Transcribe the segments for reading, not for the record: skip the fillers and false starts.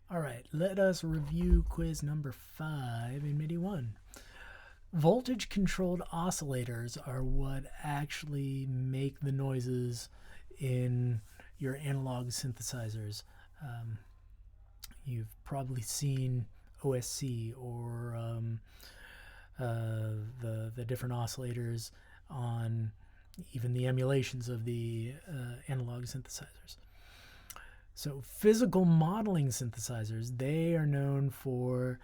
All right, let us review quiz number 5 in MIDI 1. Voltage-controlled oscillators are what actually make the noises in your analog synthesizers. You've probably seen OSC or the different oscillators on even the emulations of the analog synthesizers. So physical modeling synthesizers, they are known for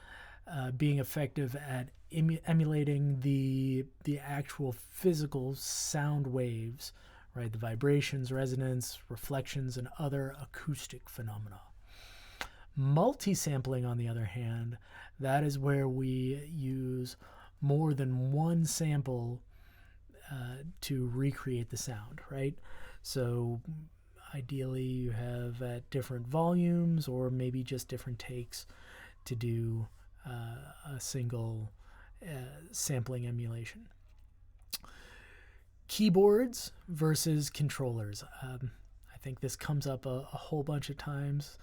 being effective at emulating the actual physical sound waves, right? The vibrations, resonance, reflections, and other acoustic phenomena. Multi-sampling, on the other hand, that is where we use more than one sample to recreate the sound, right? So ideally you have at different volumes or maybe just different takes to do a single sampling emulation. Keyboards versus controllers. I think this comes up a whole bunch of times.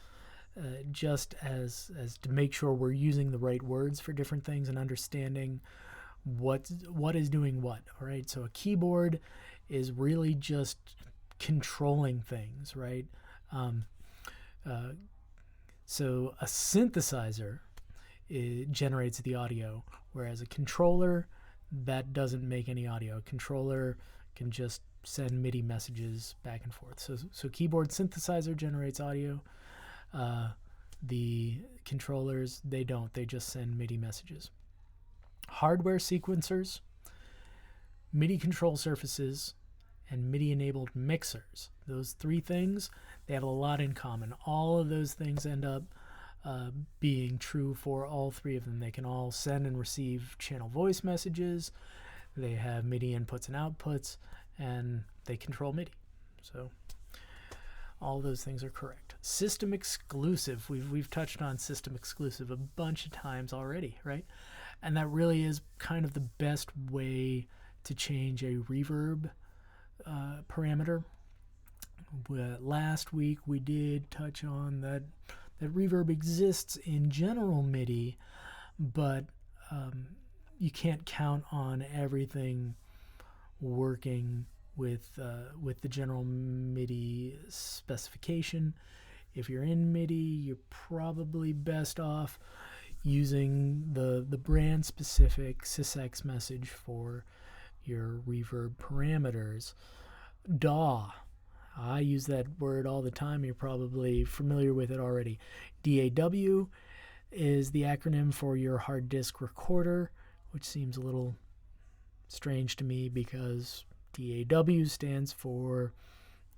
Just as to make sure we're using the right words for different things and understanding what is doing what. All right, so a keyboard is really just controlling things, right? So a synthesizer generates the audio, whereas a controller, that doesn't make any audio. A controller can just send MIDI messages back and forth. So keyboard synthesizer generates audio. The controllers, they don't. They just send MIDI messages. Hardware sequencers, MIDI control surfaces, and MIDI-enabled mixers. Those three things, they have a lot in common. All of those things end up being true for all three of them. They can all send and receive channel voice messages. They have MIDI inputs and outputs, and they control MIDI. So all those things are correct. System exclusive. We've touched on system exclusive a bunch of times already, right? And that really is kind of the best way to change a reverb parameter. Last week we did touch on that reverb exists in general MIDI, but you can't count on everything working with the general MIDI specification. If you're in MIDI, you're probably best off using the brand specific sysx message for your reverb parameters. DAW. I use that word all the time. You're probably familiar with it already. DAW is the acronym for your hard disk recorder, which seems a little strange to me because DAW stands for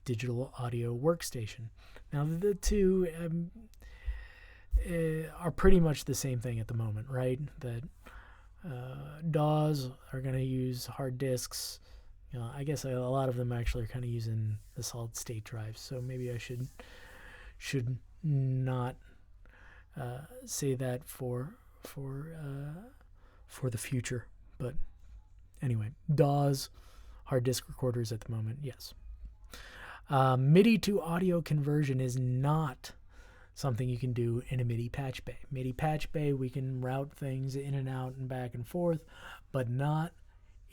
Digital Audio Workstation. Now the two are pretty much the same thing at the moment, right? That DAWs are going to use hard disks. I guess a lot of them actually are kind of using the solid state drives, so maybe I should not say that for the future. But anyway, DAWs, hard disk recorders at the moment, yes. MIDI to audio conversion is not something you can do in a MIDI patch bay. MIDI patch bay, we can route things in and out and back and forth, but not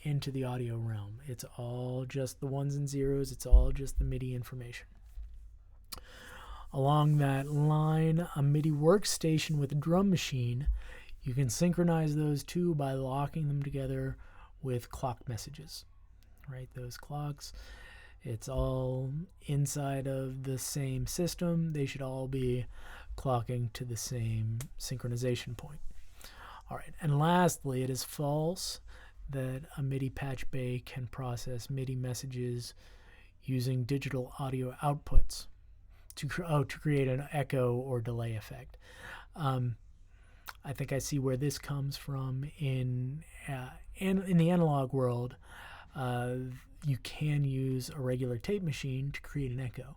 into the audio realm. It's all just the ones and zeros. It's all just the MIDI information. Along that line, a MIDI workstation with a drum machine, you can synchronize those two by locking them together with clock messages, right? Those clocks, it's all inside of the same system. They should all be clocking to the same synchronization point. All right, and lastly, it is false that a MIDI patch bay can process MIDI messages using digital audio outputs to create an echo or delay effect. I think I see where this comes from in the analog world. You can use a regular tape machine to create an echo,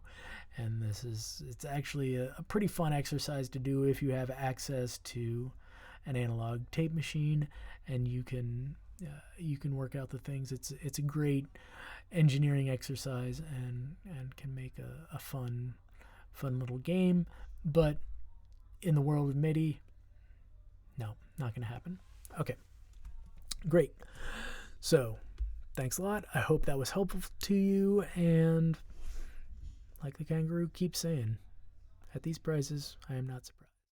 and it's actually a pretty fun exercise to do if you have access to an analog tape machine, and you can work out the things. It's a great engineering exercise and can make a fun little game, but in the world of MIDI, no, not going to happen. Okay, great. So thanks a lot. I hope that was helpful to you. And like the kangaroo keeps saying, at these prices, I am not surprised.